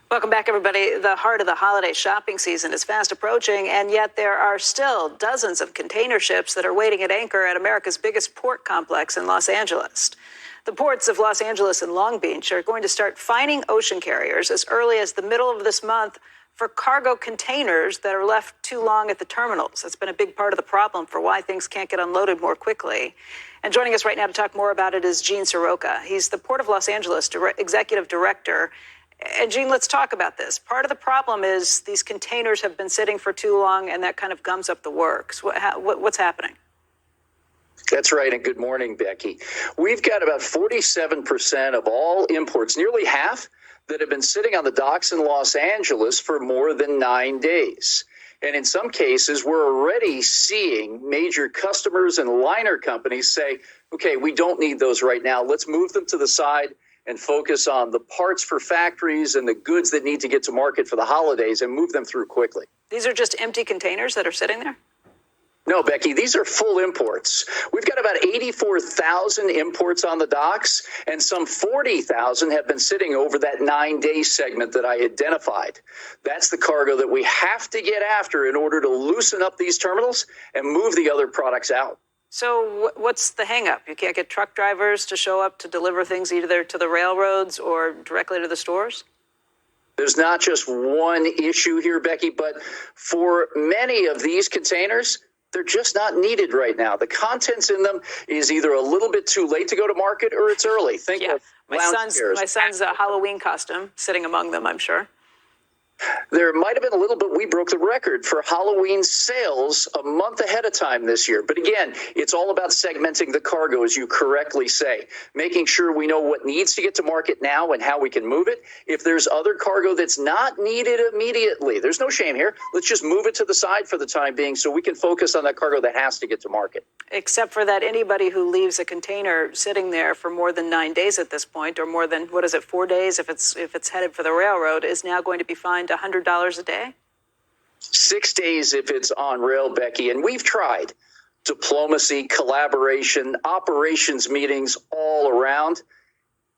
Welcome back, everybody. The heart of the holiday shopping season is fast approaching, and yet there are still dozens of container ships that are waiting at anchor at America's biggest port complex in Los Angeles. The ports of Los Angeles and Long Beach are going to start fining ocean carriers as early as the middle of this month for cargo containers that are left too long at the terminals. That's been a big part of the problem for why things can't get unloaded more quickly. And joining us right now to talk more about it is Gene Seroka. He's the Port of Los Angeles Executive Director. And Gene, let's talk about this. Part of the problem is these containers have been sitting for too long, and that kind of gums up the works. What's happening? That's right, and good morning, Becky. We've got about 47% of all imports, nearly half, that have been sitting on the docks in Los Angeles for more than 9 days. And in some cases, we're already seeing major customers and liner companies say, okay, we don't need those right now. Let's move them to the side and focus on the parts for factories and the goods that need to get to market for the holidays and move them through quickly. These are just empty containers that are sitting there? No, Becky, these are full imports. We've got about 84,000 imports on the docks, and some 40,000 have been sitting over that 9-day segment that I identified. That's the cargo that we have to get after in order to loosen up these terminals and move the other products out. So what's the hang-up? You can't get truck drivers to show up to deliver things either to the railroads or directly to the stores? There's not just one issue here, Becky, but for many of these containers, they're just not needed right now. The contents in them is either a little bit too late to go to market or it's early. Think of my son's Halloween costume sitting among them, I'm sure. There might have been a little bit. We broke the record for Halloween sales a month ahead of time this year. But again, it's all about segmenting the cargo, as you correctly say, making sure we know what needs to get to market now and how we can move it. If there's other cargo that's not needed immediately, there's no shame here. Let's just move it to the side for the time being so we can focus on that cargo that has to get to market. Except for that, anybody who leaves a container sitting there for more than 9 days at this point, or more than, 4 days if it's headed for the railroad, is now going to be fined $100 a day? 6 days if it's on rail, Becky. And we've tried diplomacy, collaboration, operations meetings all around,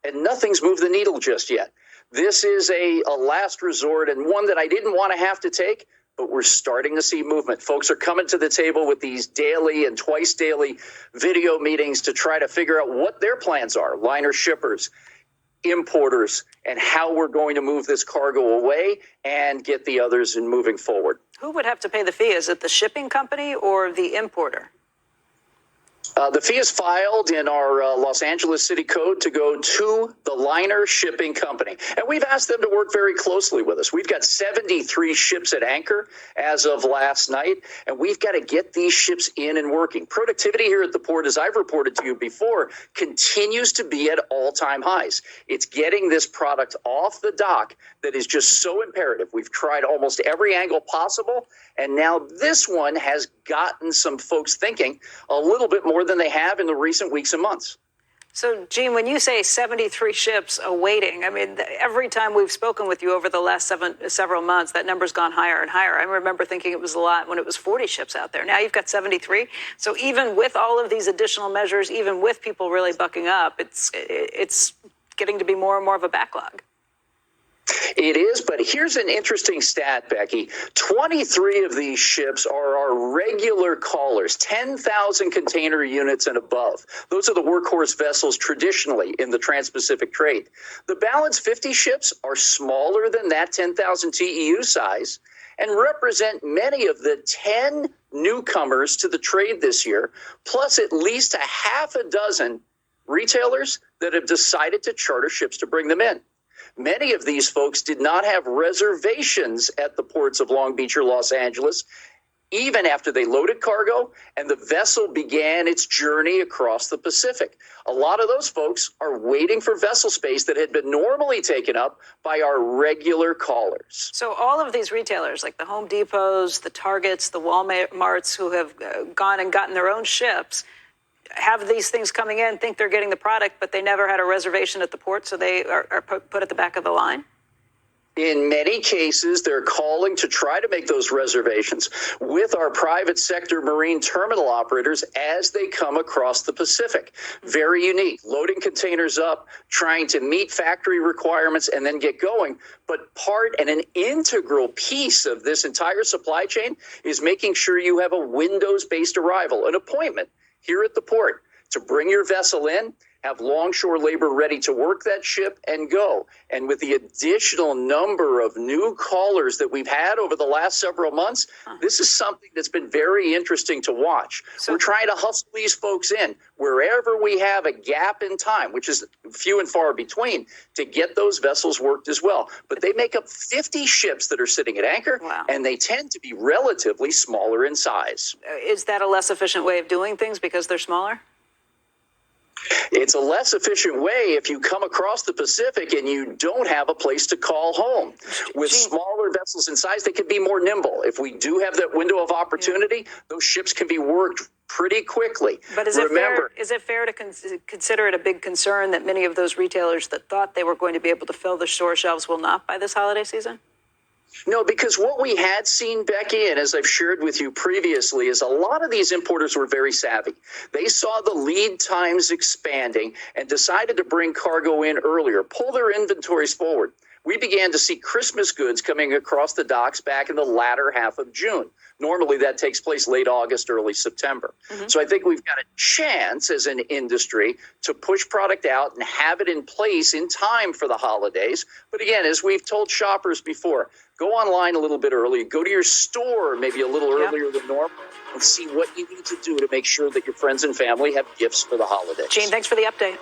and nothing's moved the needle just yet. This is a last resort and one that I didn't want to have to take, but we're starting to see movement. Folks are coming to the table with these daily and twice daily video meetings to try to figure out what their plans are, liner shippers, importers, and how we're going to move this cargo away and get the others in moving forward. Who would have to pay the fee? Is it the shipping company or the importer? The fee is filed in our Los Angeles City Code to go to the liner shipping company. And we've asked them to work very closely with us. We've got 73 ships at anchor as of last night, and we've got to get these ships in and working. Productivity here at the port, as I've reported to you before, continues to be at all-time highs. It's getting this product off the dock that is just so imperative. We've tried almost every angle possible, and now this one has gotten some folks thinking a little bit more than they have in the recent weeks and months. So, Gene, when you say 73 ships awaiting, I mean, every time we've spoken with you over the last several months, that number's gone higher and higher. I remember thinking it was a lot when it was 40 ships out there. Now you've got 73. So even with all of these additional measures, even with people really bucking up, it's getting to be more and more of a backlog. It is, but here's an interesting stat, Becky. 23 of these ships are our regular callers, 10,000 container units and above. Those are the workhorse vessels traditionally in the Trans-Pacific trade. The balance 50 ships are smaller than that 10,000 TEU size and represent many of the 10 newcomers to the trade this year, plus at least a half a dozen retailers that have decided to charter ships to bring them in. Many of these folks did not have reservations at the ports of Long Beach or Los Angeles, even after they loaded cargo and the vessel began its journey across the Pacific. A lot of those folks are waiting for vessel space that had been normally taken up by our regular callers. So all of these retailers, like the Home Depots, the Targets, the Walmarts, who have gone and gotten their own ships, have these things coming in, think they're getting the product, but they never had a reservation at the port, so they are put at the back of the line? In many cases, they're calling to try to make those reservations with our private sector marine terminal operators as they come across the Pacific. Very unique, loading containers up, trying to meet factory requirements and then get going. But part and an integral piece of this entire supply chain is making sure you have a Windows-based arrival, an appointment here at the port to bring your vessel in, have longshore labor ready to work that ship and go. And with the additional number of new callers that we've had over the last several months, this is something that's been very interesting to watch. We're trying to hustle these folks in wherever we have a gap in time, which is few and far between, to get those vessels worked as well. But they make up 50 ships that are sitting at anchor, and they tend to be relatively smaller in size. Is that a less efficient way of doing things because they're smaller? It's a less efficient way if you come across the Pacific and you don't have a place to call home. With smaller vessels in size, they can be more nimble. If we do have that window of opportunity, those ships can be worked pretty quickly. But is it fair to consider it a big concern that many of those retailers that thought they were going to be able to fill the store shelves will not by this holiday season? No, because what we had seen, Becky, and as I've shared with you previously, is a lot of these importers were very savvy. They saw the lead times expanding and decided to bring cargo in earlier, pull their inventories forward. We began to see Christmas goods coming across the docks back in the latter half of June. Normally that takes place late August, early September. So I think we've got a chance as an industry to push product out and have it in place in time for the holidays. But again, as we've told shoppers before, go online a little bit early, go to your store maybe a little earlier than normal, and see what you need to do to make sure that your friends and family have gifts for the holidays. Gene, thanks for the update.